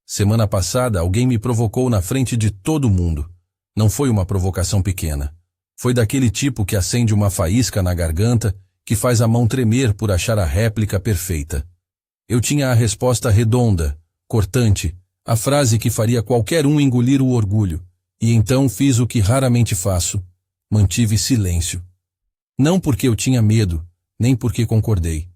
Semana passada, alguém me provocou na frente de todo mundo. Não foi uma provocação pequena. Foi daquele tipo que acende uma faísca na garganta, que faz a mão tremer por achar a réplica perfeita. Eu tinha a resposta redonda, cortante, a frase que faria qualquer um engolir o orgulho. E então fiz o que raramente faço. Mantive silêncio. Não porque eu tinha medo, nem porque concordei.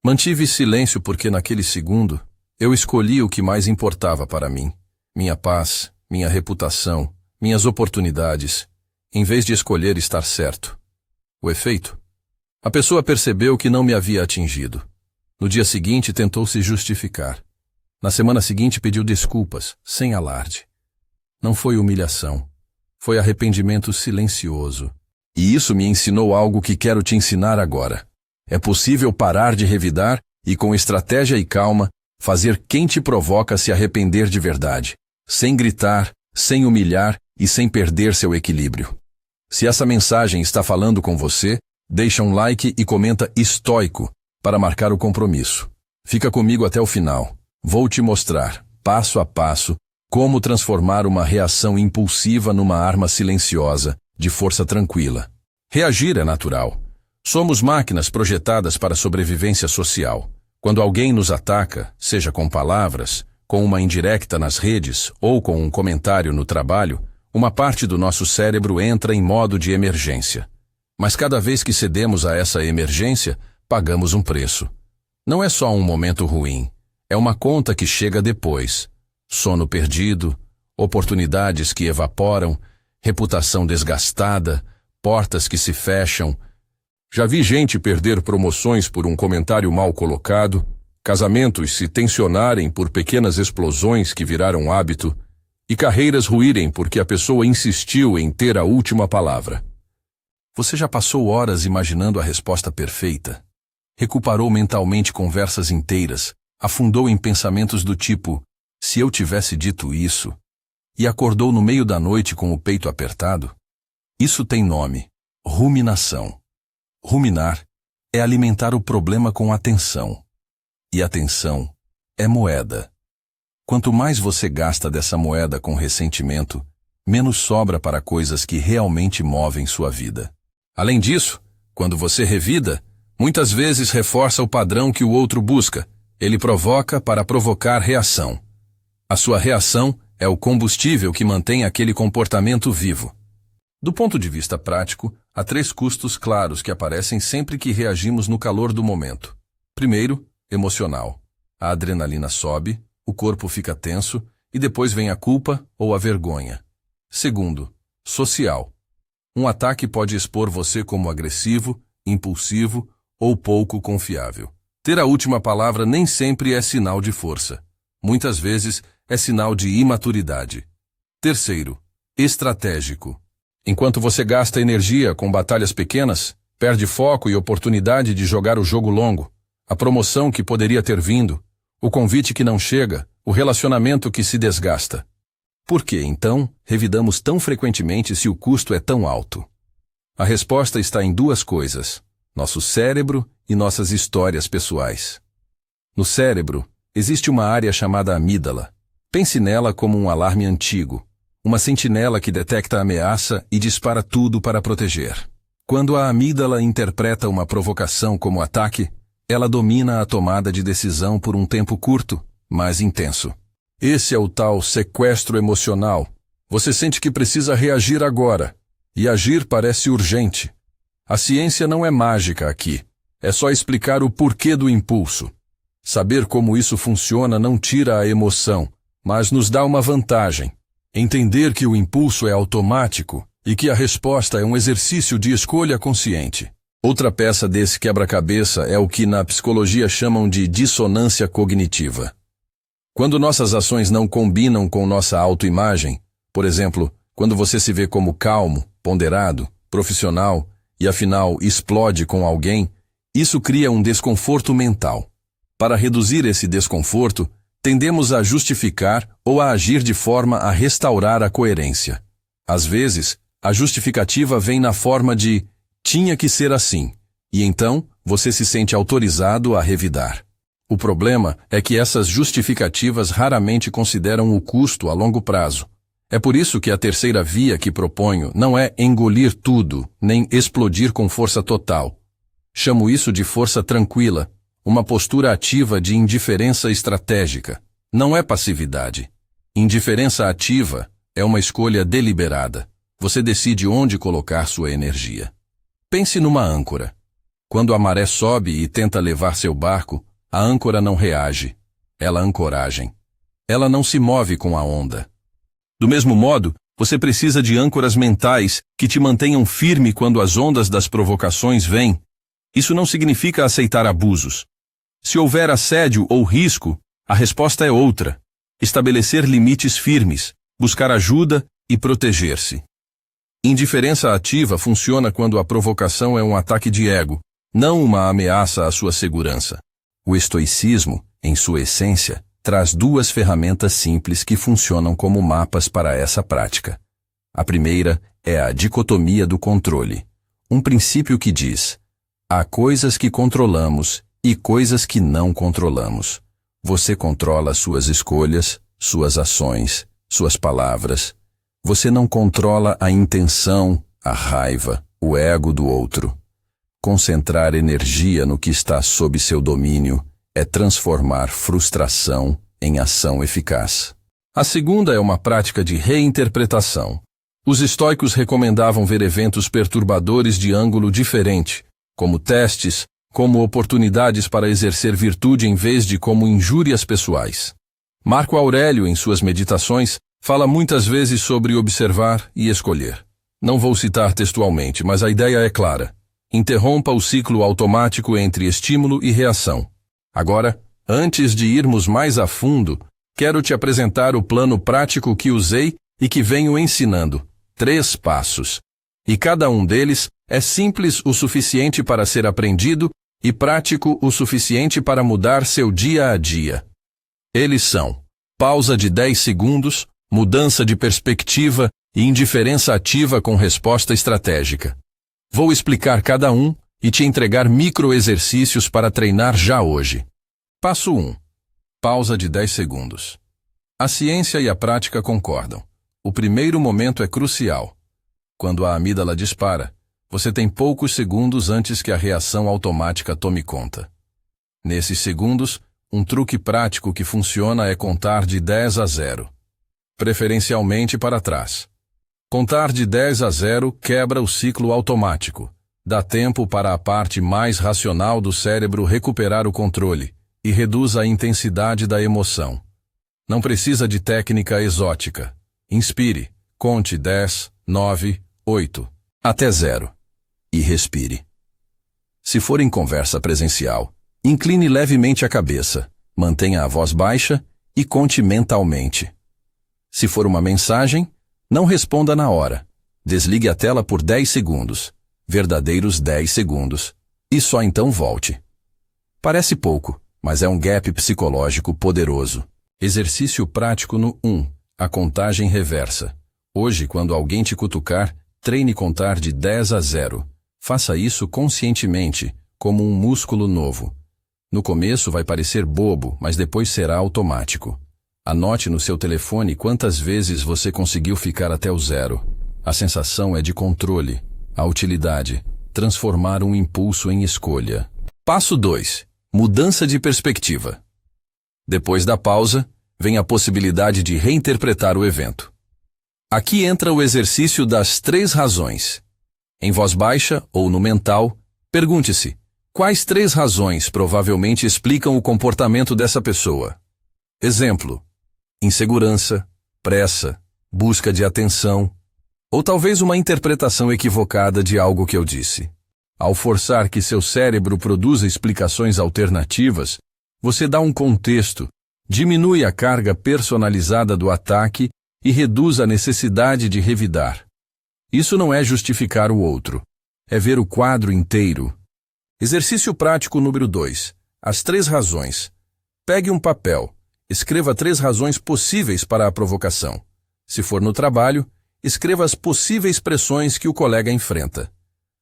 Mantive silêncio porque naquele segundo eu escolhi o que mais importava para mim. Minha paz, minha reputação, minhas oportunidades, em vez de escolher estar certo. O efeito? A pessoa percebeu que não me havia atingido. No dia seguinte tentou se justificar. Na semana seguinte pediu desculpas, sem alarde. Não foi humilhação. Foi arrependimento silencioso. E isso me ensinou algo que quero te ensinar agora. É possível parar de revidar e, com estratégia e calma, fazer quem te provoca se arrepender de verdade, sem gritar, sem humilhar e sem perder seu equilíbrio. Se essa mensagem está falando com você, deixa um like e comenta estoico para marcar o compromisso. Fica comigo até o final. Vou te mostrar, passo a passo, como transformar uma reação impulsiva numa arma silenciosa, de força tranquila. Reagir é natural. Somos máquinas projetadas para a sobrevivência social. Quando alguém nos ataca, seja com palavras, com uma indirecta nas redes ou com um comentário no trabalho, uma parte do nosso cérebro entra em modo de emergência. Mas cada vez que cedemos a essa emergência, pagamos um preço. Não é só um momento ruim, é uma conta que chega depois. Sono perdido, oportunidades que evaporam, reputação desgastada, portas que se fecham. Já vi gente perder promoções por um comentário mal colocado, casamentos se tensionarem por pequenas explosões que viraram hábito, e carreiras ruírem porque a pessoa insistiu em ter a última palavra. Você já passou horas imaginando a resposta perfeita? Recuperou mentalmente conversas inteiras, afundou em pensamentos do tipo, se eu tivesse dito isso, e acordou no meio da noite com o peito apertado? Isso tem nome: ruminação. Ruminar é alimentar o problema com atenção. E atenção é moeda. Quanto mais você gasta dessa moeda com ressentimento, menos sobra para coisas que realmente movem sua vida. Além disso, quando você revida, muitas vezes reforça o padrão que o outro busca. Ele provoca para provocar reação. A sua reação é o combustível que mantém aquele comportamento vivo. Do ponto de vista prático, há 3 custos claros que aparecem sempre que reagimos no calor do momento. Primeiro, emocional. A adrenalina sobe, o corpo fica tenso e depois vem a culpa ou a vergonha. Segundo, social. Um ataque pode expor você como agressivo, impulsivo ou pouco confiável. Ter a última palavra nem sempre é sinal de força. Muitas vezes é sinal de imaturidade. Terceiro, estratégico. Enquanto você gasta energia com batalhas pequenas, perde foco e oportunidade de jogar o jogo longo, a promoção que poderia ter vindo, o convite que não chega, o relacionamento que se desgasta. Por que, então, revidamos tão frequentemente se o custo é tão alto? A resposta está em 2 coisas: nosso cérebro e nossas histórias pessoais. No cérebro, existe uma área chamada amígdala. Pense nela como um alarme antigo, uma sentinela que detecta a ameaça e dispara tudo para proteger. Quando a amígdala interpreta uma provocação como ataque, ela domina a tomada de decisão por um tempo curto, mas intenso. Esse é o tal sequestro emocional. Você sente que precisa reagir agora, e agir parece urgente. A ciência não é mágica aqui. É só explicar o porquê do impulso. Saber como isso funciona não tira a emoção, mas nos dá uma vantagem. Entender que o impulso é automático e que a resposta é um exercício de escolha consciente. Outra peça desse quebra-cabeça é o que na psicologia chamam de dissonância cognitiva. Quando nossas ações não combinam com nossa autoimagem, por exemplo, quando você se vê como calmo, ponderado, profissional e afinal explode com alguém, isso cria um desconforto mental. Para reduzir esse desconforto, tendemos a justificar ou a agir de forma a restaurar a coerência. Às vezes, a justificativa vem na forma de tinha que ser assim, e então você se sente autorizado a revidar. O problema é que essas justificativas raramente consideram o custo a longo prazo. É por isso que a terceira via que proponho não é engolir tudo, nem explodir com força total. Chamo isso de força tranquila, uma postura ativa de indiferença estratégica. Não é passividade. Indiferença ativa é uma escolha deliberada. Você decide onde colocar sua energia. Pense numa âncora. Quando a maré sobe e tenta levar seu barco, a âncora não reage. Ela ancoragem. Ela não se move com a onda. Do mesmo modo, você precisa de âncoras mentais que te mantenham firme quando as ondas das provocações vêm. Isso não significa aceitar abusos. Se houver assédio ou risco, a resposta é outra. Estabelecer limites firmes, buscar ajuda e proteger-se. Indiferença ativa funciona quando a provocação é um ataque de ego, não uma ameaça à sua segurança. O estoicismo, em sua essência, traz duas ferramentas simples que funcionam como mapas para essa prática. A primeira é a dicotomia do controle, um princípio que diz: há coisas que controlamos e coisas que não controlamos. Você controla suas escolhas, suas ações, suas palavras. Você não controla a intenção, a raiva, o ego do outro. Concentrar energia no que está sob seu domínio é transformar frustração em ação eficaz. A segunda é uma prática de reinterpretação. Os estoicos recomendavam ver eventos perturbadores de ângulo diferente, como testes, como oportunidades para exercer virtude em vez de como injúrias pessoais. Marco Aurélio, em suas meditações, fala muitas vezes sobre observar e escolher. Não vou citar textualmente, mas a ideia é clara. Interrompa o ciclo automático entre estímulo e reação. Agora, antes de irmos mais a fundo, quero te apresentar o plano prático que usei e que venho ensinando. 3 passos. E cada um deles é simples o suficiente para ser aprendido e prático o suficiente para mudar seu dia a dia. Eles são: pausa de 10 segundos, mudança de perspectiva e indiferença ativa com resposta estratégica. Vou explicar cada um e te entregar microexercícios para treinar já hoje. Passo 1. Pausa de 10 segundos. A ciência e a prática concordam. O primeiro momento é crucial. Quando a amígdala dispara, você tem poucos segundos antes que a reação automática tome conta. Nesses segundos, um truque prático que funciona é contar de 10 a 0. Preferencialmente para trás. Contar de 10 a 0 quebra o ciclo automático. Dá tempo para a parte mais racional do cérebro recuperar o controle e reduz a intensidade da emoção. Não precisa de técnica exótica. Inspire, conte 10, 9, 8, até 0. E respire. Se for em conversa presencial, incline levemente a cabeça, mantenha a voz baixa e conte mentalmente. Se for uma mensagem, não responda na hora. Desligue a tela por 10 segundos, verdadeiros 10 segundos, e só então volte. Parece pouco, mas é um gap psicológico poderoso. Exercício prático no 1. A contagem reversa. Hoje, quando alguém te cutucar, treine contar de 10 a 0. Faça isso conscientemente, como um músculo novo. No começo vai parecer bobo, mas depois será automático. Anote no seu telefone quantas vezes você conseguiu ficar até o 0. A sensação é de controle. A utilidade: transformar um impulso em escolha. Passo 2. Mudança de perspectiva. Depois da pausa, vem a possibilidade de reinterpretar o evento. Aqui entra o exercício das 3 razões. Em voz baixa ou no mental, pergunte-se: quais 3 razões provavelmente explicam o comportamento dessa pessoa? Exemplo: insegurança, pressa, busca de atenção, ou talvez uma interpretação equivocada de algo que eu disse. Ao forçar que seu cérebro produza explicações alternativas, você dá um contexto, diminui a carga personalizada do ataque e reduz a necessidade de revidar. Isso não é justificar o outro, é ver o quadro inteiro. Exercício prático número 2. As 3 razões. Pegue um papel. Escreva 3 razões possíveis para a provocação. Se for no trabalho, escreva as possíveis pressões que o colega enfrenta.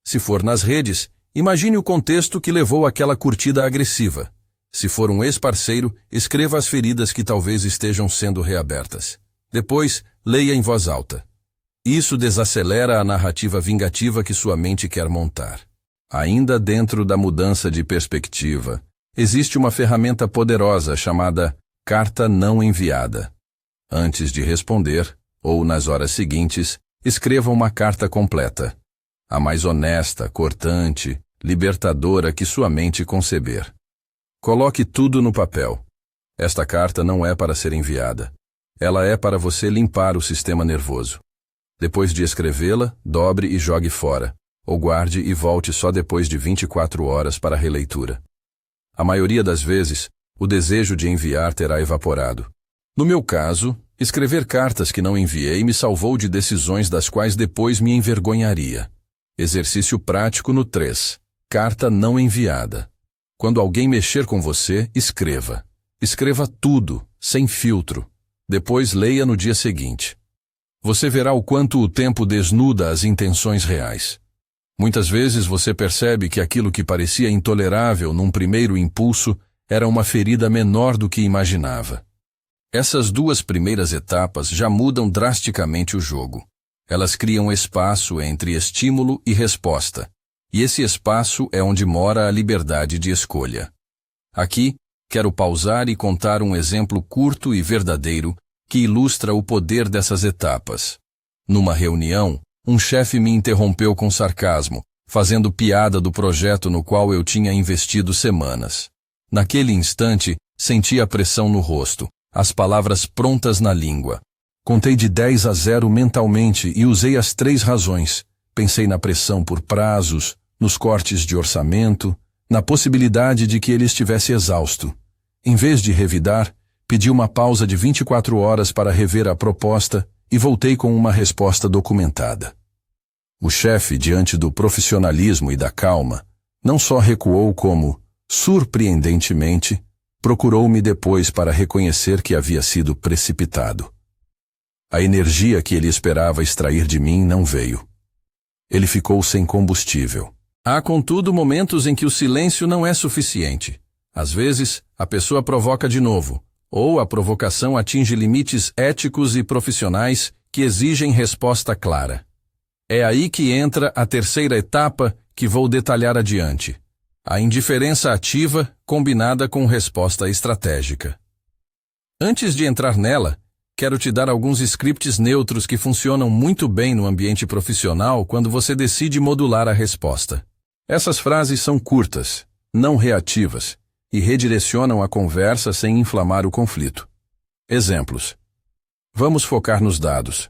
Se for nas redes, imagine o contexto que levou àquela curtida agressiva. Se for um ex-parceiro, escreva as feridas que talvez estejam sendo reabertas. Depois, leia em voz alta. Isso desacelera a narrativa vingativa que sua mente quer montar. Ainda dentro da mudança de perspectiva, existe uma ferramenta poderosa chamada carta não enviada. Antes de responder, ou nas horas seguintes, escreva uma carta completa. A mais honesta, cortante, libertadora que sua mente conceber. Coloque tudo no papel. Esta carta não é para ser enviada. Ela é para você limpar o sistema nervoso. Depois de escrevê-la, dobre e jogue fora, ou guarde e volte só depois de 24 horas para a releitura. A maioria das vezes, o desejo de enviar terá evaporado. No meu caso, escrever cartas que não enviei me salvou de decisões das quais depois me envergonharia. Exercício prático no 3. Carta não enviada. Quando alguém mexer com você, escreva. Escreva tudo, sem filtro. Depois leia no dia seguinte. Você verá o quanto o tempo desnuda as intenções reais. Muitas vezes você percebe que aquilo que parecia intolerável num primeiro impulso era uma ferida menor do que imaginava. Essas duas primeiras etapas já mudam drasticamente o jogo. Elas criam espaço entre estímulo e resposta, e esse espaço é onde mora a liberdade de escolha. Aqui, quero pausar e contar um exemplo curto e verdadeiro que ilustra o poder dessas etapas. Numa reunião, um chefe me interrompeu com sarcasmo, fazendo piada do projeto no qual eu tinha investido semanas. Naquele instante, senti a pressão no rosto, as palavras prontas na língua. Contei de 10 a 0 mentalmente e usei as 3 razões. Pensei na pressão por prazos, nos cortes de orçamento, na possibilidade de que ele estivesse exausto. Em vez de revidar, pedi uma pausa de 24 horas para rever a proposta e voltei com uma resposta documentada. O chefe, diante do profissionalismo e da calma, não só recuou como, surpreendentemente, procurou-me depois para reconhecer que havia sido precipitado. A energia que ele esperava extrair de mim não veio. Ele ficou sem combustível. Há, contudo, momentos em que o silêncio não é suficiente. Às vezes, a pessoa provoca de novo, ou a provocação atinge limites éticos e profissionais que exigem resposta clara. É aí que entra a terceira etapa que vou detalhar adiante. A indiferença ativa combinada com resposta estratégica. Antes de entrar nela, quero te dar alguns scripts neutros que funcionam muito bem no ambiente profissional quando você decide modular a resposta. Essas frases são curtas, não reativas, e redirecionam a conversa sem inflamar o conflito. Exemplos. Vamos focar nos dados.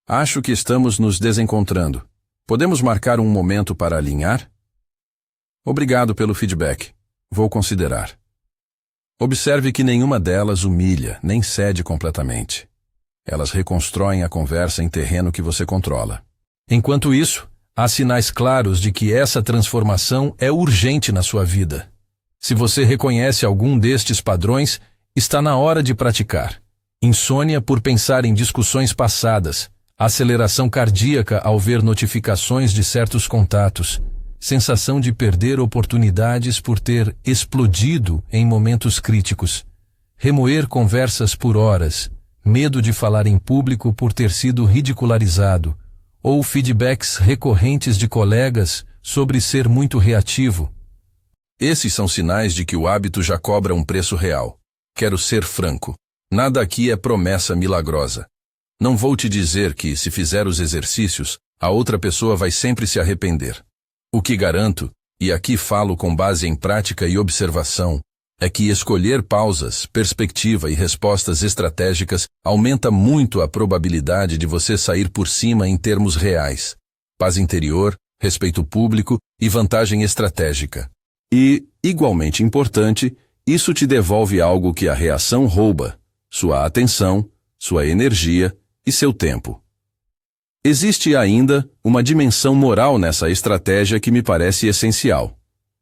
Acho que estamos nos desencontrando. Podemos marcar um momento para alinhar? Obrigado pelo feedback. Vou considerar. Observe que nenhuma delas humilha, nem cede completamente. Elas reconstroem a conversa em terreno que você controla. Enquanto isso, há sinais claros de que essa transformação é urgente na sua vida. Se você reconhece algum destes padrões, está na hora de praticar. Insônia por pensar em discussões passadas, aceleração cardíaca ao ver notificações de certos contatos, sensação de perder oportunidades por ter explodido em momentos críticos, remoer conversas por horas, medo de falar em público por ter sido ridicularizado, ou feedbacks recorrentes de colegas sobre ser muito reativo. Esses são sinais de que o hábito já cobra um preço real. Quero ser franco. Nada aqui é promessa milagrosa. Não vou te dizer que, se fizer os exercícios, a outra pessoa vai sempre se arrepender. O que garanto, e aqui falo com base em prática e observação, é que escolher pausas, perspectiva e respostas estratégicas aumenta muito a probabilidade de você sair por cima em termos reais. Paz interior, respeito público e vantagem estratégica. E, igualmente importante, isso te devolve algo que a reação rouba: sua atenção, sua energia e seu tempo. Existe ainda uma dimensão moral nessa estratégia que me parece essencial.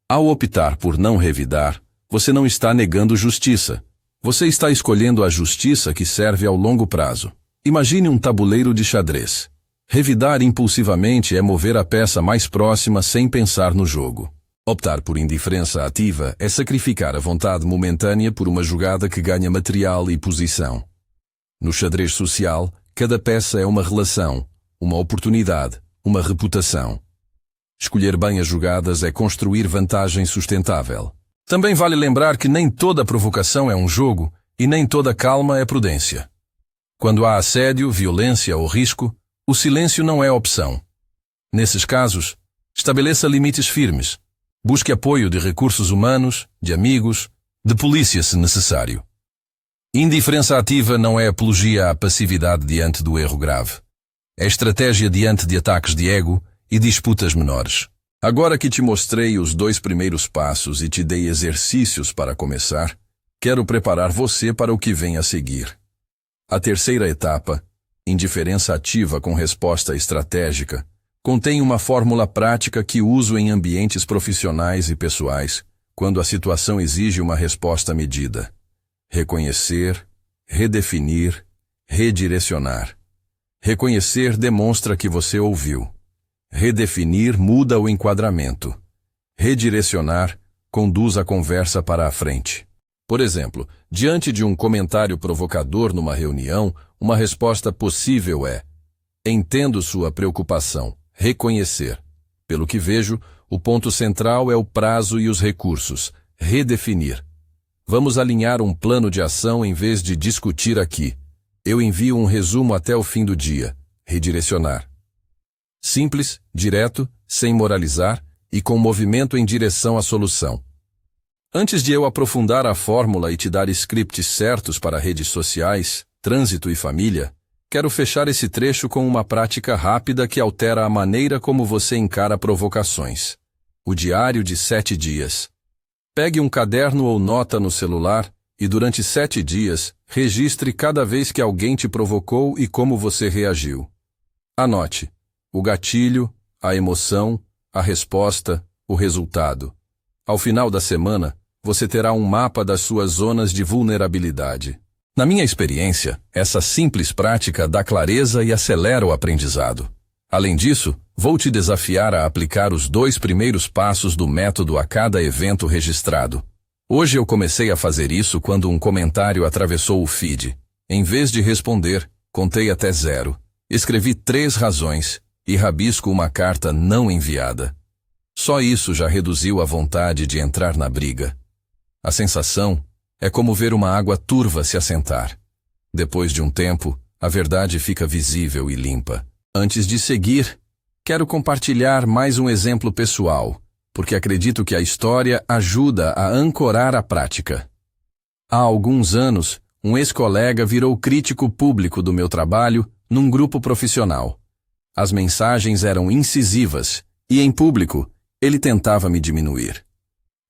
Ao optar por não revidar, você não está negando justiça. Você está escolhendo a justiça que serve ao longo prazo. Imagine um tabuleiro de xadrez. Revidar impulsivamente é mover a peça mais próxima sem pensar no jogo. Optar por indiferença ativa é sacrificar a vontade momentânea por uma jogada que ganha material e posição. No xadrez social, cada peça é uma relação, uma oportunidade, uma reputação. Escolher bem as jogadas é construir vantagem sustentável. Também vale lembrar que nem toda provocação é um jogo e nem toda calma é prudência. Quando há assédio, violência ou risco, o silêncio não é opção. Nesses casos, estabeleça limites firmes. Busque apoio de recursos humanos, de amigos, de polícia se necessário. Indiferença ativa não é apologia à passividade diante do erro grave. É estratégia diante de ataques de ego e disputas menores. Agora que te mostrei os 2 primeiros passos e te dei exercícios para começar, quero preparar você para o que vem a seguir. A terceira etapa, indiferença ativa com resposta estratégica, contém uma fórmula prática que uso em ambientes profissionais e pessoais, quando a situação exige uma resposta medida. Reconhecer, redefinir, redirecionar. Reconhecer demonstra que você ouviu. Redefinir muda o enquadramento. Redirecionar conduz a conversa para a frente. Por exemplo, diante de um comentário provocador numa reunião, uma resposta possível é: entendo sua preocupação. Reconhecer. Pelo que vejo, o ponto central é o prazo e os recursos. Redefinir. Vamos alinhar um plano de ação em vez de discutir aqui. Eu envio um resumo até o fim do dia. Redirecionar. Simples, direto, sem moralizar e com movimento em direção à solução. Antes de eu aprofundar a fórmula e te dar scripts certos para redes sociais, trânsito e família, quero fechar esse trecho com uma prática rápida que altera a maneira como você encara provocações. O diário de 7 dias. Pegue um caderno ou nota no celular e durante 7 dias, registre cada vez que alguém te provocou e como você reagiu. Anote o gatilho, a emoção, a resposta, o resultado. Ao final da semana, você terá um mapa das suas zonas de vulnerabilidade. Na minha experiência, essa simples prática dá clareza e acelera o aprendizado. Além disso, vou te desafiar a aplicar os 2 primeiros passos do método a cada evento registrado. Hoje eu comecei a fazer isso quando um comentário atravessou o feed. Em vez de responder, contei até 0. Escrevi 3 razões e rabisco uma carta não enviada. Só isso já reduziu a vontade de entrar na briga. A sensação é como ver uma água turva se assentar. Depois de um tempo, a verdade fica visível e limpa. Antes de seguir, quero compartilhar mais um exemplo pessoal, porque acredito que a história ajuda a ancorar a prática. Há alguns anos, um ex-colega virou crítico público do meu trabalho num grupo profissional. As mensagens eram incisivas e, em público, ele tentava me diminuir.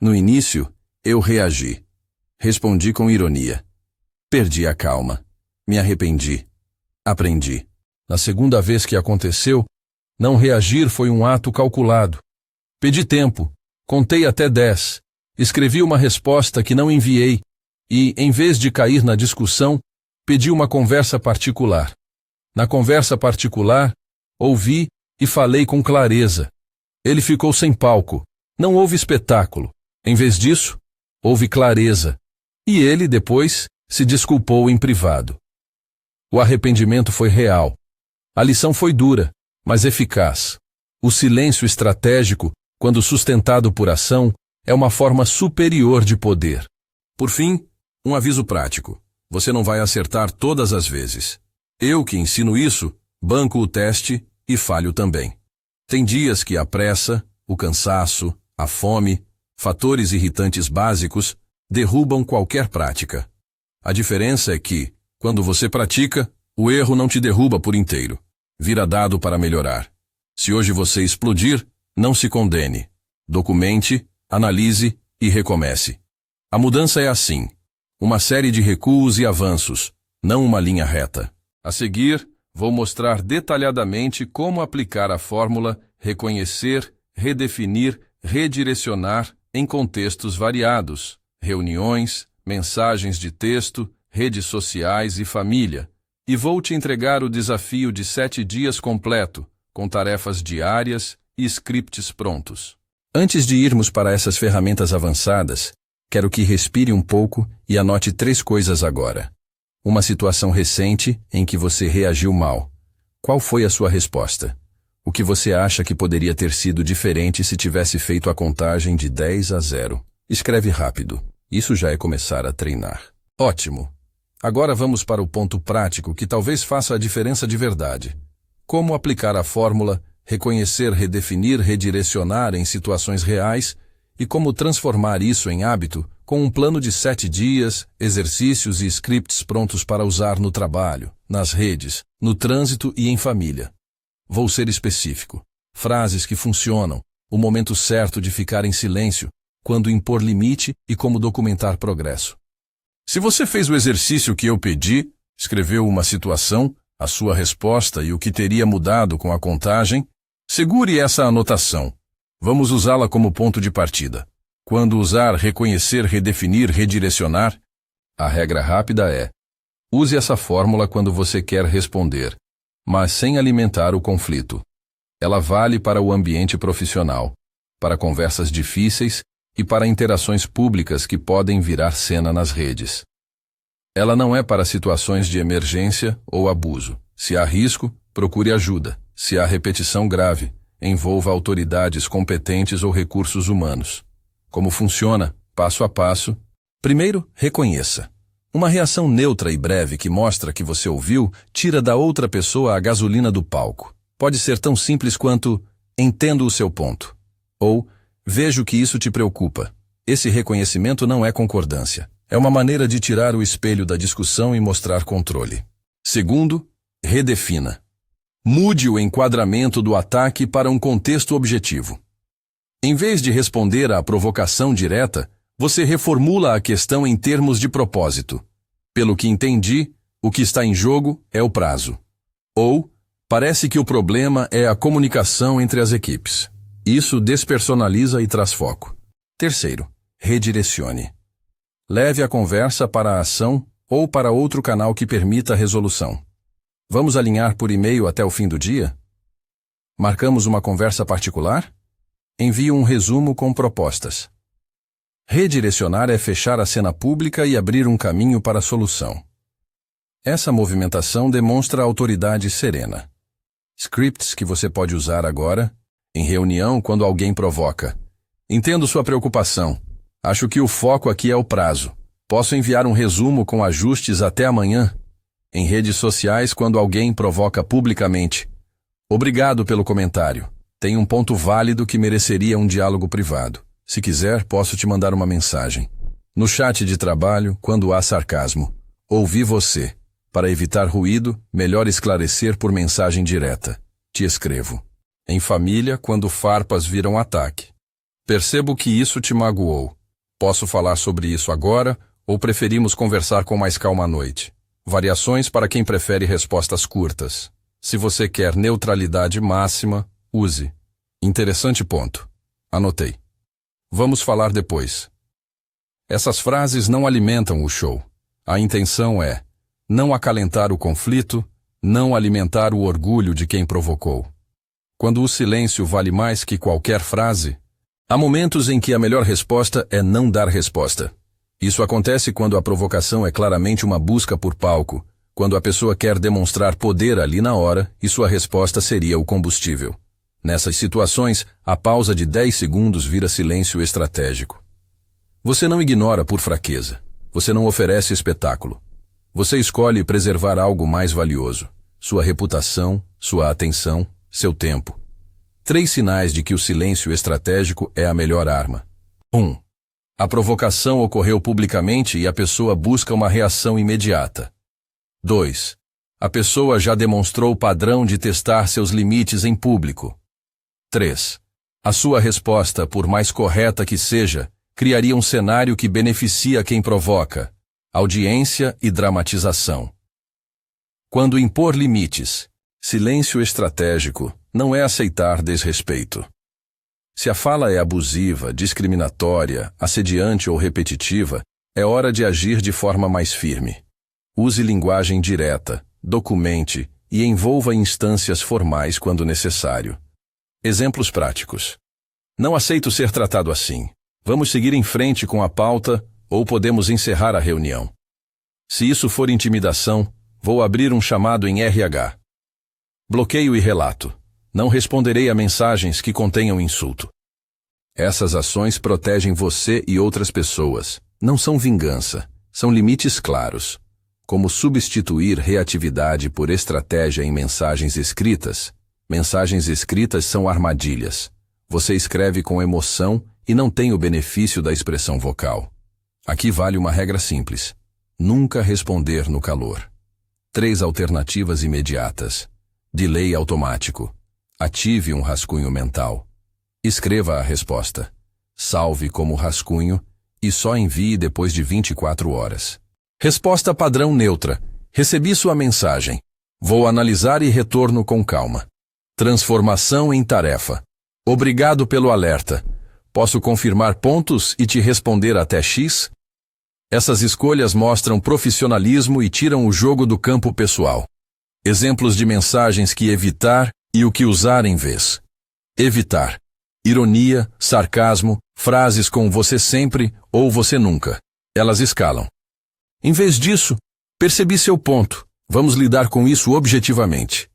No início, eu reagi. Respondi com ironia. Perdi a calma. Me arrependi. Aprendi. Na segunda vez que aconteceu, não reagir foi um ato calculado. Pedi tempo. Contei até 10. Escrevi uma resposta que não enviei e, em vez de cair na discussão, pedi uma conversa particular. Na conversa particular, ouvi e falei com clareza. Ele ficou sem palco. Não houve espetáculo. Em vez disso, houve clareza. E ele, depois, se desculpou em privado. O arrependimento foi real. A lição foi dura, mas eficaz. O silêncio estratégico, quando sustentado por ação, é uma forma superior de poder. Por fim, um aviso prático. Você não vai acertar todas as vezes. Eu que ensino isso, banco o teste e falho também. Tem dias que a pressa, o cansaço, a fome, fatores irritantes básicos, derrubam qualquer prática. A diferença é que, quando você pratica, o erro não te derruba por inteiro. Vira dado para melhorar. Se hoje você explodir, não se condene. Documente, analise e recomece. A mudança é assim. Uma série de recuos e avanços, não uma linha reta. A seguir, vou mostrar detalhadamente como aplicar a fórmula reconhecer, redefinir, redirecionar em contextos variados. Reuniões, mensagens de texto, redes sociais e família. E vou te entregar o desafio de 7 dias completo, com tarefas diárias e scripts prontos. Antes de irmos para essas ferramentas avançadas, quero que respire um pouco e anote 3 coisas agora. Uma situação recente em que você reagiu mal. Qual foi a sua resposta? O que você acha que poderia ter sido diferente se tivesse feito a contagem de 10 a 0? Escreve rápido. Isso já é começar a treinar. Ótimo! Agora vamos para o ponto prático que talvez faça a diferença de verdade. Como aplicar a fórmula reconhecer, redefinir, redirecionar em situações reais e como transformar isso em hábito com um plano de 7 dias, exercícios e scripts prontos para usar no trabalho, nas redes, no trânsito e em família. Vou ser específico. Frases que funcionam, o momento certo de ficar em silêncio, quando impor limite e como documentar progresso. Se você fez o exercício que eu pedi, escreveu uma situação, a sua resposta e o que teria mudado com a contagem, segure essa anotação. Vamos usá-la como ponto de partida. Quando usar reconhecer, redefinir, redirecionar, a regra rápida é: use essa fórmula quando você quer responder, mas sem alimentar o conflito. Ela vale para o ambiente profissional, para conversas difíceis e para interações públicas que podem virar cena nas redes. Ela não é para situações de emergência ou abuso. Se há risco, procure ajuda. Se há repetição grave, envolva autoridades competentes ou recursos humanos. Como funciona? Passo a passo. Primeiro, reconheça. Uma reação neutra e breve que mostra que você ouviu tira da outra pessoa a gasolina do palco. Pode ser tão simples quanto: entendo o seu ponto. Ou: vejo que isso te preocupa. Esse reconhecimento não é concordância. É uma maneira de tirar o espelho da discussão e mostrar controle. Segundo, redefina. Mude o enquadramento do ataque para um contexto objetivo. Em vez de responder à provocação direta, você reformula a questão em termos de propósito. Pelo que entendi, o que está em jogo é o prazo. Ou, parece que o problema é a comunicação entre as equipes. Isso despersonaliza e traz foco. Terceiro, redirecione. Leve a conversa para a ação ou para outro canal que permita a resolução. Vamos alinhar por e-mail até o fim do dia? Marcamos uma conversa particular? Envie um resumo com propostas. Redirecionar é fechar a cena pública e abrir um caminho para a solução. Essa movimentação demonstra autoridade serena. Scripts que você pode usar agora, em reunião quando alguém provoca. Entendo sua preocupação. Acho que o foco aqui é o prazo. Posso enviar um resumo com ajustes até amanhã? Em redes sociais quando alguém provoca publicamente. Obrigado pelo comentário. Tem um ponto válido que mereceria um diálogo privado. Se quiser, posso te mandar uma mensagem. No chat de trabalho, quando há sarcasmo. Ouvi você. Para evitar ruído, melhor esclarecer por mensagem direta. Te escrevo. Em família, quando farpas viram ataque. Percebo que isso te magoou. Posso falar sobre isso agora ou preferimos conversar com mais calma à noite? Variações para quem prefere respostas curtas. Se você quer neutralidade máxima, use. Interessante ponto. Anotei. Vamos falar depois. Essas frases não alimentam o show. A intenção é não acalentar o conflito, não alimentar o orgulho de quem provocou. Quando o silêncio vale mais que qualquer frase, há momentos em que a melhor resposta é não dar resposta. Isso acontece quando a provocação é claramente uma busca por palco, quando a pessoa quer demonstrar poder ali na hora e sua resposta seria o combustível. Nessas situações, a pausa de 10 segundos vira silêncio estratégico. Você não ignora por fraqueza. Você não oferece espetáculo. Você escolhe preservar algo mais valioso: sua reputação, sua atenção, seu tempo. 3 sinais de que o silêncio estratégico é a melhor arma. 1. A provocação ocorreu publicamente e a pessoa busca uma reação imediata. 2. A pessoa já demonstrou o padrão de testar seus limites em público. 3. A sua resposta, por mais correta que seja, criaria um cenário que beneficia quem provoca: audiência e dramatização. Quando impor limites, silêncio estratégico não é aceitar desrespeito. Se a fala é abusiva, discriminatória, assediante ou repetitiva, é hora de agir de forma mais firme. Use linguagem direta, documente e envolva instâncias formais quando necessário. Exemplos práticos. Não aceito ser tratado assim. Vamos seguir em frente com a pauta ou podemos encerrar a reunião. Se isso for intimidação, vou abrir um chamado em RH. Bloqueio e relato. Não responderei a mensagens que contenham insulto. Essas ações protegem você e outras pessoas. Não são vingança, são limites claros. Como substituir reatividade por estratégia em mensagens escritas? Mensagens escritas são armadilhas. Você escreve com emoção e não tem o benefício da expressão vocal. Aqui vale uma regra simples. Nunca responder no calor. 3 alternativas imediatas. Delay automático. Ative um rascunho mental. Escreva a resposta. Salve como rascunho e só envie depois de 24 horas. Resposta padrão neutra. Recebi sua mensagem. Vou analisar e retorno com calma. Transformação em tarefa. Obrigado pelo alerta. Posso confirmar pontos e te responder até X? Essas escolhas mostram profissionalismo e tiram o jogo do campo pessoal. Exemplos de mensagens que evitar e o que usar em vez. Evitar. Ironia, sarcasmo, frases com você sempre ou você nunca. Elas escalam. Em vez disso, percebi seu ponto. Vamos lidar com isso objetivamente.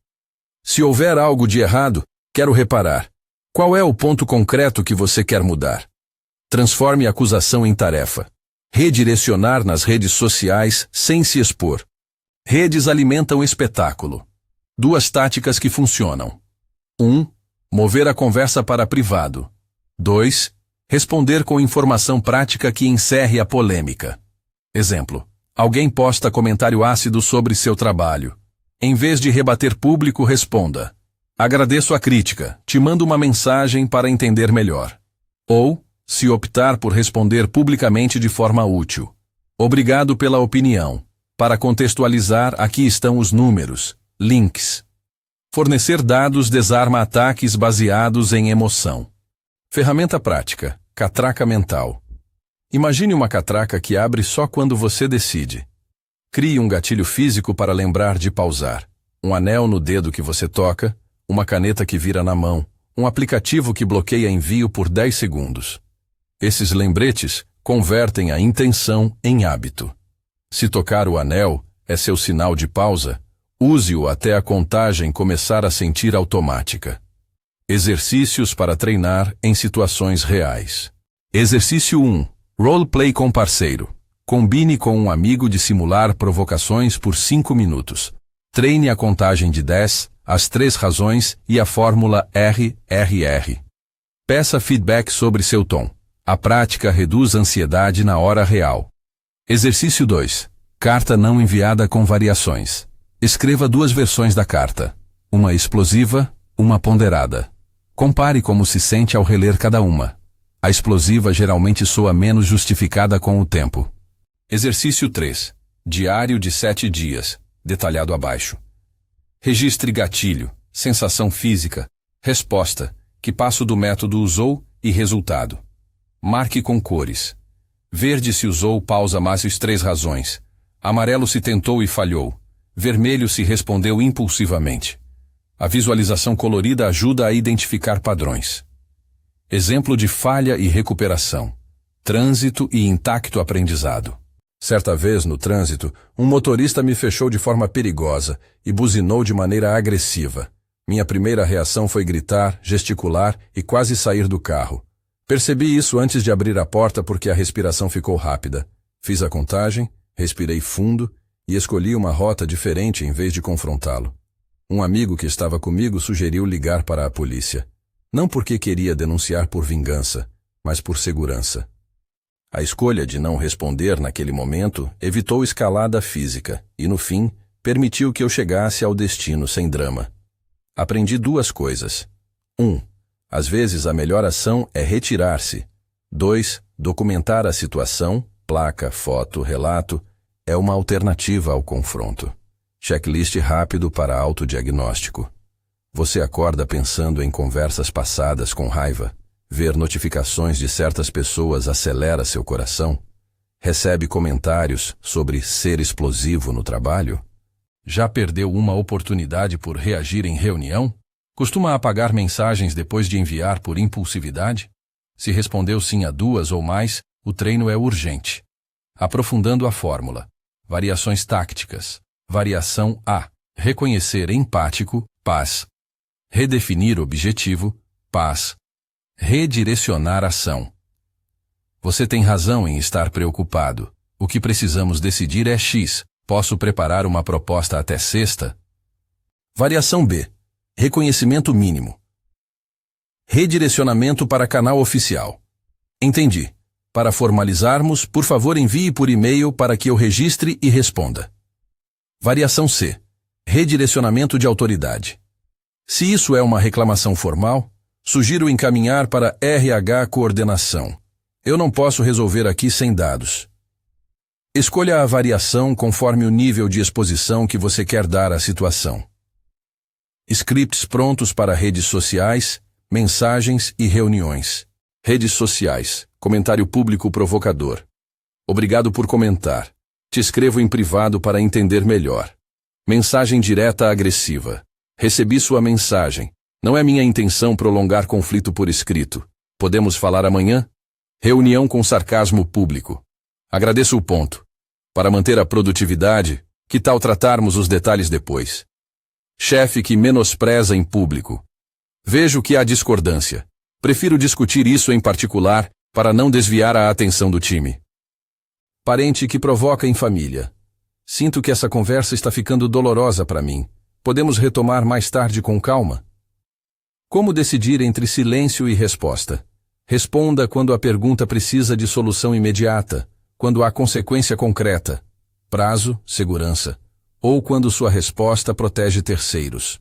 Se houver algo de errado, quero reparar. Qual é o ponto concreto que você quer mudar? Transforme a acusação em tarefa. Redirecionar nas redes sociais sem se expor. Redes alimentam espetáculo. 2 táticas que funcionam. 1. Mover a conversa para privado. 2. Responder com informação prática que encerre a polêmica. Exemplo. Alguém posta comentário ácido sobre seu trabalho. Em vez de rebater público, responda. Agradeço a crítica, te mando uma mensagem para entender melhor. Ou, se optar por responder publicamente de forma útil. Obrigado pela opinião. Para contextualizar, aqui estão os números, links. Fornecer dados desarma ataques baseados em emoção. Ferramenta prática, catraca mental. Imagine uma catraca que abre só quando você decide. Crie um gatilho físico para lembrar de pausar. Um anel no dedo que você toca, uma caneta que vira na mão, um aplicativo que bloqueia envio por 10 segundos. Esses lembretes convertem a intenção em hábito. Se tocar o anel é seu sinal de pausa, use-o até a contagem começar a sentir automática. Exercícios para treinar em situações reais. Exercício 1. Roleplay com parceiro. Combine com um amigo de simular provocações por 5 minutos. Treine a contagem de 10, as 3 razões e a fórmula RRR. Peça feedback sobre seu tom. A prática reduz a ansiedade na hora real. Exercício 2. Carta não enviada com variações. Escreva 2 versões da carta. Uma explosiva, uma ponderada. Compare como se sente ao reler cada uma. A explosiva geralmente soa menos justificada com o tempo. Exercício 3. Diário de 7 dias, detalhado abaixo. Registre gatilho, sensação física, resposta, que passo do método usou e resultado. Marque com cores. Verde se usou pausa mais as 3 razões. Amarelo se tentou e falhou. Vermelho se respondeu impulsivamente. A visualização colorida ajuda a identificar padrões. Exemplo de falha e recuperação. Trânsito e intacto aprendizado. Certa vez, no trânsito, um motorista me fechou de forma perigosa e buzinou de maneira agressiva. Minha primeira reação foi gritar, gesticular e quase sair do carro. Percebi isso antes de abrir a porta porque a respiração ficou rápida. Fiz a contagem, respirei fundo e escolhi uma rota diferente em vez de confrontá-lo. Um amigo que estava comigo sugeriu ligar para a polícia. Não porque queria denunciar por vingança, mas por segurança. A escolha de não responder naquele momento evitou escalada física e, no fim, permitiu que eu chegasse ao destino sem drama. Aprendi 2 coisas. 1. Às vezes a melhor ação é retirar-se. 2. Documentar a situação, placa, foto, relato, é uma alternativa ao confronto. Checklist rápido para autodiagnóstico. Você acorda pensando em conversas passadas com raiva? Ver notificações de certas pessoas acelera seu coração? Recebe comentários sobre ser explosivo no trabalho? Já perdeu uma oportunidade por reagir em reunião? Costuma apagar mensagens depois de enviar por impulsividade? Se respondeu sim a 2 ou mais, o treino é urgente. Aprofundando a fórmula. Variações tácticas. Variação A. Reconhecer empático, paz. Redefinir objetivo, paz. Redirecionar ação. Você tem razão em estar preocupado. O que precisamos decidir é X. Posso preparar uma proposta até sexta? Variação B. Reconhecimento mínimo. Redirecionamento para canal oficial. Entendi. Para formalizarmos, por favor envie por e-mail para que eu registre e responda. Variação C. Redirecionamento de autoridade. Se isso é uma reclamação formal, sugiro encaminhar para RH Coordenação. Eu não posso resolver aqui sem dados. Escolha a variação conforme o nível de exposição que você quer dar à situação. Scripts prontos para redes sociais, mensagens e reuniões. Redes sociais. Comentário público provocador. Obrigado por comentar. Te escrevo em privado para entender melhor. Mensagem direta agressiva. Recebi sua mensagem. Não é minha intenção prolongar conflito por escrito. Podemos falar amanhã? Reunião com sarcasmo público. Agradeço o ponto. Para manter a produtividade, que tal tratarmos os detalhes depois? Chefe que menospreza em público. Vejo que há discordância. Prefiro discutir isso em particular para não desviar a atenção do time. Parente que provoca em família. Sinto que essa conversa está ficando dolorosa para mim. Podemos retomar mais tarde com calma? Como decidir entre silêncio e resposta? Responda quando a pergunta precisa de solução imediata, quando há consequência concreta, prazo, segurança, ou quando sua resposta protege terceiros.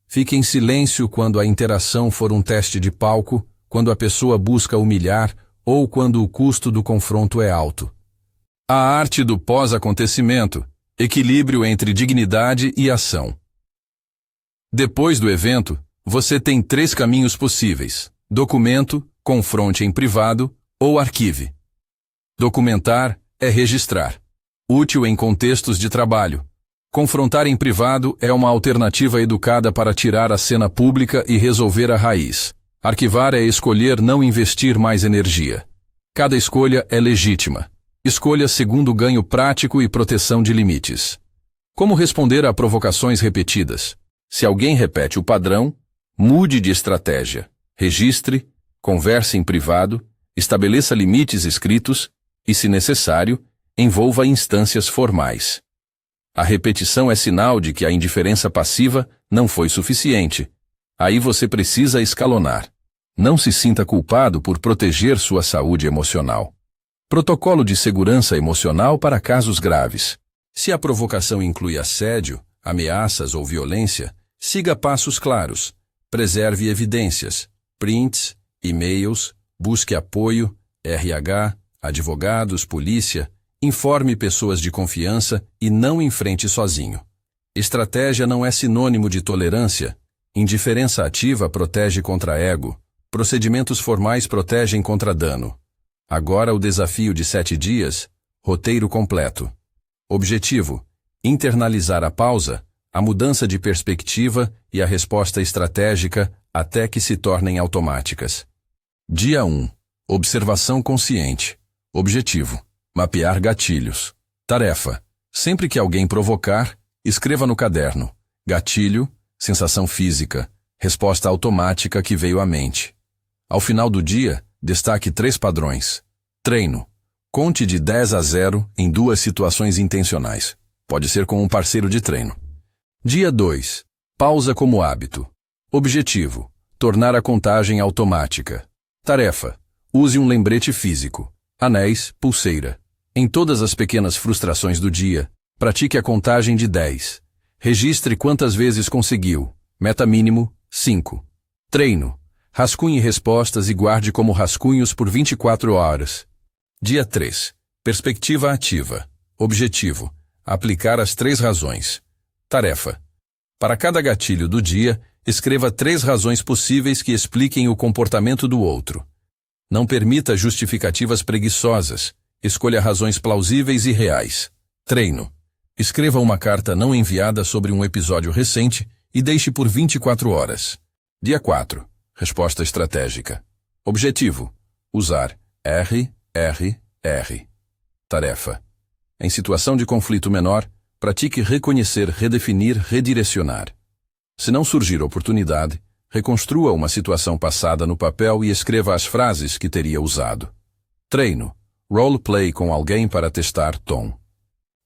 Fique em silêncio quando a interação for um teste de palco, quando a pessoa busca humilhar ou quando o custo do confronto é alto. A arte do pós-acontecimento, equilíbrio entre dignidade e ação. Depois do evento, você tem 3 caminhos possíveis: documento, confronte em privado ou arquive. Documentar é registrar. Útil em contextos de trabalho. Confrontar em privado é uma alternativa educada para tirar a cena pública e resolver a raiz. Arquivar é escolher não investir mais energia. Cada escolha é legítima. Escolha segundo ganho prático e proteção de limites. Como responder a provocações repetidas? Se alguém repete o padrão, mude de estratégia. Registre, converse em privado, estabeleça limites escritos e, se necessário, envolva instâncias formais. A repetição é sinal de que a indiferença passiva não foi suficiente. Aí você precisa escalonar. Não se sinta culpado por proteger sua saúde emocional. Protocolo de segurança emocional para casos graves. Se a provocação inclui assédio, ameaças ou violência, siga passos claros. Preserve evidências, prints, e-mails, busque apoio, RH, advogados, polícia. Informe pessoas de confiança e não enfrente sozinho. Estratégia não é sinônimo de tolerância. Indiferença ativa protege contra ego. Procedimentos formais protegem contra dano. Agora o desafio de 7 dias, roteiro completo. Objetivo: internalizar a pausa, a mudança de perspectiva e a resposta estratégica até que se tornem automáticas. Dia 1. Observação consciente. Objetivo: mapear gatilhos. Tarefa: sempre que alguém provocar, escreva no caderno. Gatilho, sensação física, resposta automática que veio à mente. Ao final do dia, destaque 3 padrões. Treino: conte de 10 a 0 em 2 situações intencionais. Pode ser com um parceiro de treino. Dia 2. Pausa como hábito. Objetivo: tornar a contagem automática. Tarefa: use um lembrete físico. Anéis, pulseira. Em todas as pequenas frustrações do dia, pratique a contagem de 10. Registre quantas vezes conseguiu. Meta mínimo, 5. Treino: rascunhe respostas e guarde como rascunhos por 24 horas. Dia 3. Perspectiva ativa. Objetivo: aplicar as 3 razões. Tarefa: para cada gatilho do dia, escreva 3 razões possíveis que expliquem o comportamento do outro. Não permita justificativas preguiçosas. Escolha razões plausíveis e reais. Treino: escreva uma carta não enviada sobre um episódio recente e deixe por 24 horas. Dia 4. Resposta estratégica. Objetivo: usar R. Tarefa: em situação de conflito menor, pratique reconhecer, redefinir, redirecionar. Se não surgir oportunidade, reconstrua uma situação passada no papel e escreva as frases que teria usado. Treino: roleplay com alguém para testar tom.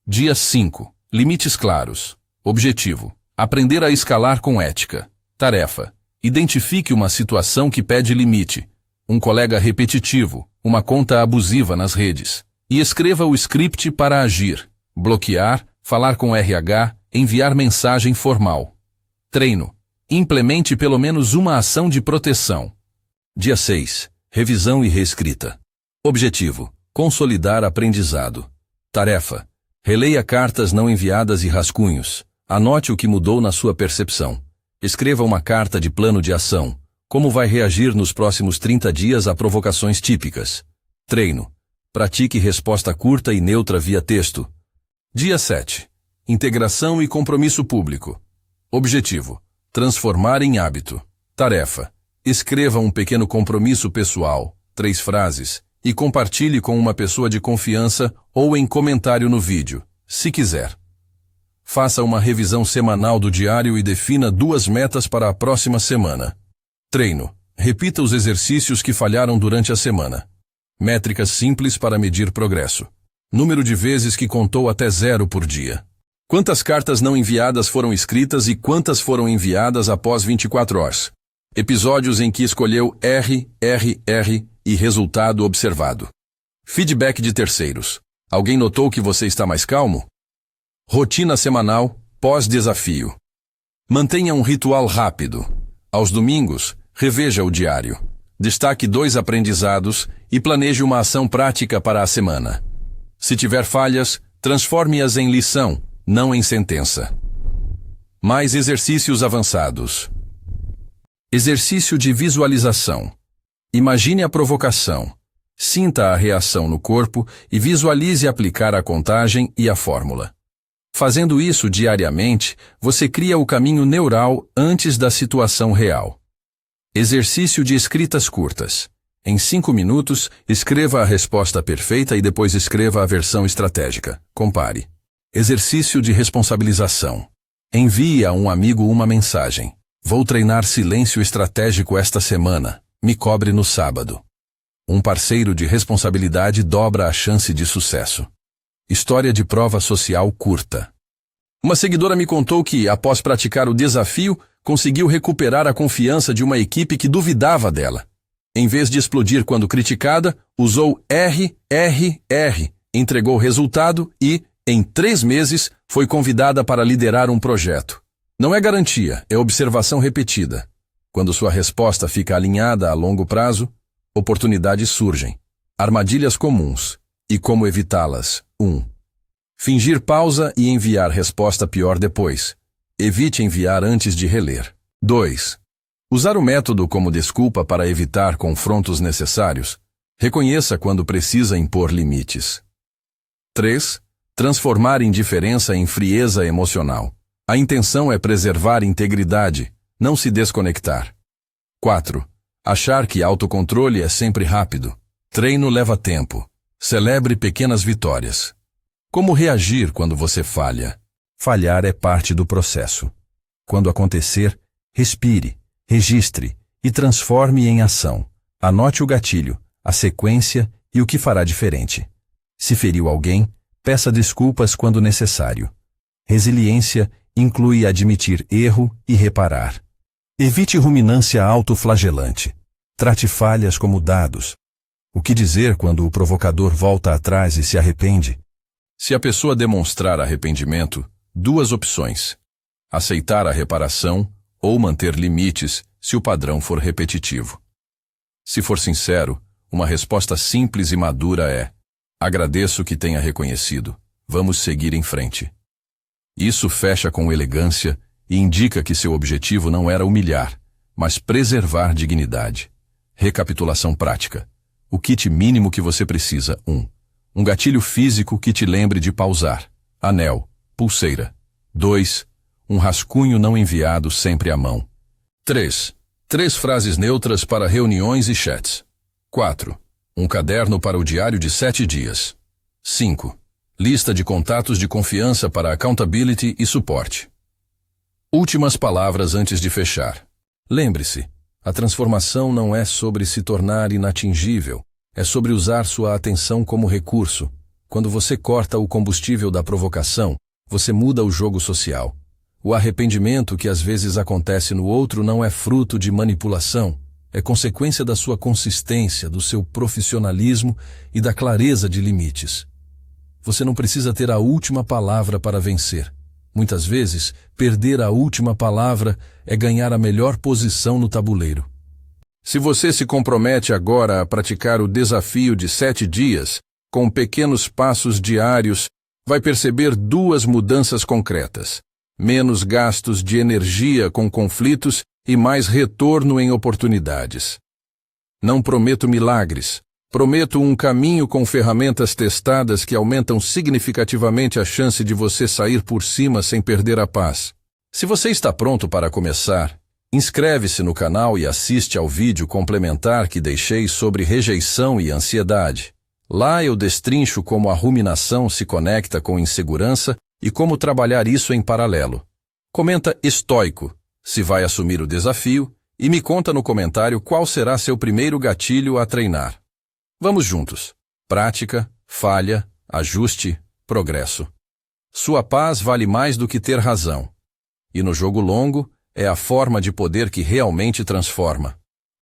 Dia 5. Limites claros. Objetivo: aprender a escalar com ética. Tarefa: identifique uma situação que pede limite, um colega repetitivo, uma conta abusiva nas redes, e escreva o script para agir, bloquear, falar com RH, enviar mensagem formal. Treino: implemente pelo menos uma ação de proteção. Dia 6. Revisão e reescrita. Objetivo: consolidar aprendizado. Tarefa: releia cartas não enviadas e rascunhos. Anote o que mudou na sua percepção. Escreva uma carta de plano de ação. Como vai reagir nos próximos 30 dias a provocações típicas? Treino: pratique resposta curta e neutra via texto. Dia 7. Integração e compromisso público. Objetivo: transformar em hábito. Tarefa: escreva um pequeno compromisso pessoal, 3 frases, e compartilhe com uma pessoa de confiança ou em comentário no vídeo, se quiser. Faça uma revisão semanal do diário e defina 2 metas para a próxima semana. Treino: repita os exercícios que falharam durante a semana. Métricas simples para medir progresso. Número de vezes que contou até 0 por dia. Quantas cartas não enviadas foram escritas e quantas foram enviadas após 24 horas? Episódios em que escolheu R e resultado observado. Feedback de terceiros. Alguém notou que você está mais calmo? Rotina semanal, pós-desafio. Mantenha um ritual rápido. Aos domingos, reveja o diário. Destaque 2 aprendizados e planeje uma ação prática para a semana. Se tiver falhas, transforme-as em lição, não em sentença. Mais exercícios avançados. Exercício de visualização. Imagine a provocação. Sinta a reação no corpo e visualize aplicar a contagem e a fórmula. Fazendo isso diariamente, você cria o caminho neural antes da situação real. Exercício de escritas curtas. Em 5 minutos, escreva a resposta perfeita e depois escreva a versão estratégica. Compare. Exercício de responsabilização. Envie a um amigo uma mensagem. Vou treinar silêncio estratégico esta semana. Me cobre no sábado. Um parceiro de responsabilidade dobra a chance de sucesso. História de prova social curta. Uma seguidora me contou que, após praticar o desafio, conseguiu recuperar a confiança de uma equipe que duvidava dela. Em vez de explodir quando criticada, usou R, entregou resultado e, em 3 meses, foi convidada para liderar um projeto. Não é garantia, é observação repetida. Quando sua resposta fica alinhada a longo prazo, oportunidades surgem. Armadilhas comuns. E como evitá-las? 1. Fingir pausa e enviar resposta pior depois. Evite enviar antes de reler. 2. Usar o método como desculpa para evitar confrontos necessários. Reconheça quando precisa impor limites. 3. Transformar indiferença em frieza emocional. A intenção é preservar integridade, não se desconectar. 4. Achar que autocontrole é sempre rápido. Treino leva tempo. Celebre pequenas vitórias. Como reagir quando você falha? Falhar é parte do processo. Quando acontecer, respire, registre e transforme em ação. Anote o gatilho, a sequência e o que fará diferente. Se feriu alguém, peça desculpas quando necessário. Resiliência inclui admitir erro e reparar. Evite ruminância autoflagelante. Trate falhas como dados. O que dizer quando o provocador volta atrás e se arrepende? Se a pessoa demonstrar arrependimento, 2 opções: aceitar a reparação ou manter limites se o padrão for repetitivo. Se for sincero, uma resposta simples e madura é: agradeço que tenha reconhecido, vamos seguir em frente. Isso fecha com elegância e indica que seu objetivo não era humilhar, mas preservar dignidade. Recapitulação prática. O kit mínimo que você precisa: 1. Um gatilho físico que te lembre de pausar. Anel, pulseira. 2. Um rascunho não enviado sempre à mão. 3. 3 frases neutras para reuniões e chats. 4. Um caderno para o diário de 7 dias. 5. Lista de contatos de confiança para accountability e suporte. Últimas palavras antes de fechar. Lembre-se, a transformação não é sobre se tornar inatingível, é sobre usar sua atenção como recurso. Quando você corta o combustível da provocação, você muda o jogo social. O arrependimento que às vezes acontece no outro não é fruto de manipulação, é consequência da sua consistência, do seu profissionalismo e da clareza de limites. Você não precisa ter a última palavra para vencer. Muitas vezes, perder a última palavra é ganhar a melhor posição no tabuleiro. Se você se compromete agora a praticar o desafio de 7 dias, com pequenos passos diários, vai perceber 2 mudanças concretas: menos gastos de energia com conflitos e mais retorno em oportunidades. Não prometo milagres. Prometo um caminho com ferramentas testadas que aumentam significativamente a chance de você sair por cima sem perder a paz. Se você está pronto para começar, inscreve-se no canal e assiste ao vídeo complementar que deixei sobre rejeição e ansiedade. Lá eu destrincho como a ruminação se conecta com insegurança e como trabalhar isso em paralelo. Comenta estoico se vai assumir o desafio e me conta no comentário qual será seu primeiro gatilho a treinar. Vamos juntos. Prática, falha, ajuste, progresso. Sua paz vale mais do que ter razão. E no jogo longo, é a forma de poder que realmente transforma.